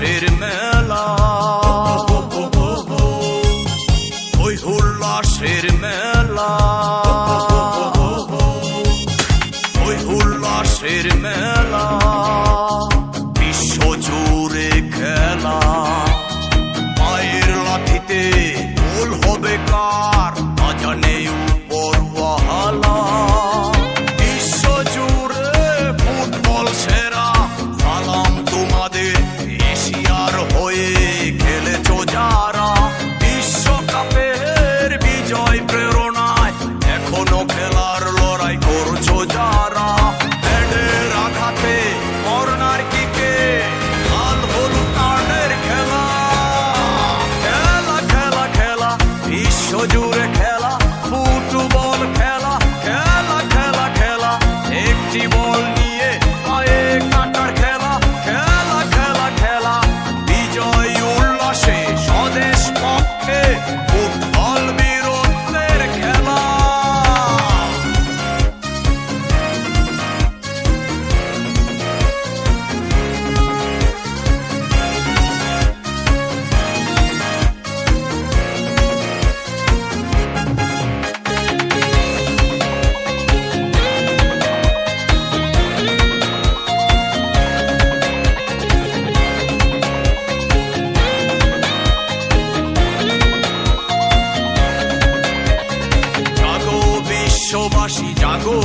উল্লাসের মেলা, ওই উল্লাসের মেলা, ওই উল্লাসের মেলা, বিশ্বজুড়ে খেলা। মায়ের লাঠিতে গোল হবে কার, না জানে উপরওয়ালা। বিশ্বজুড়ে ফুটবল সেরা, সালাম তোমাদের এশিয়ার হয়ে খেলেছো যারা। বিশ্বকাপের বিজয় প্রেরণায় এখনো খেলার লড়াই করছো যারা। হেডের আঘাতে কর্নার কিকে লাল হলুদ কার্ডের খেলা, খেলা খেলা খেলা, বিশ্বজুড়ে খেলা, ফুটবল খেলা, খেলা খেলা খেলা, একটি বল নিয়ে পায়ে কাটার খেলা, খেলা খেলা খেলা, বিজয় উল্লাসে স্বদেশ পক্ষে ফুটবল বীরত্বের খেলা। জাগো বিশ্ববাসী জাগো,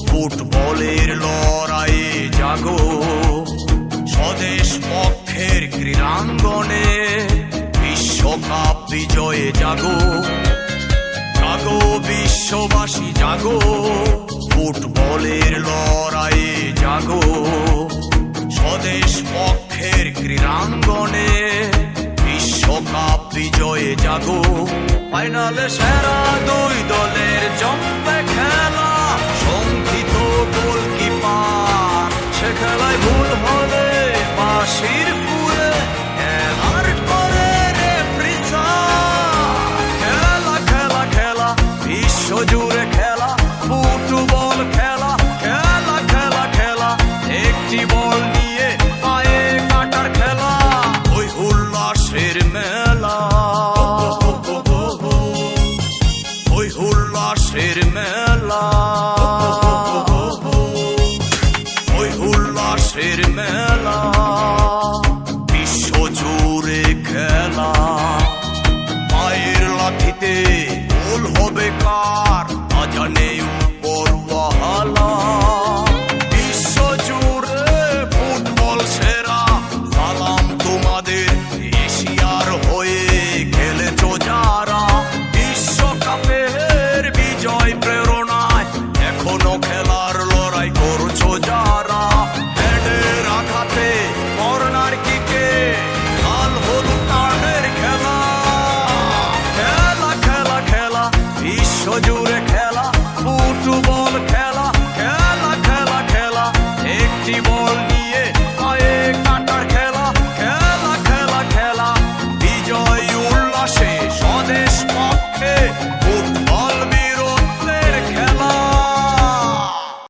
ফুটবলের লড়াইয়ে জাগো। স্বদেশ পক্ষের ক্রীড়াঙ্গনে বিশ্বকাপ বিজয়ে জাগো। জাগো বিশ্ববাসী জাগো, ফুটবলের লড়াইয়ে জাগো। স্বদেশ পক্ষের ক্রীড়াঙ্গনে বিশ্বকাপ বিজয়ে জাগো। ফাইনালে সেরা দুই দলের জমবে খেলা, শঙ্কিত গোলকিপার সে খেলায়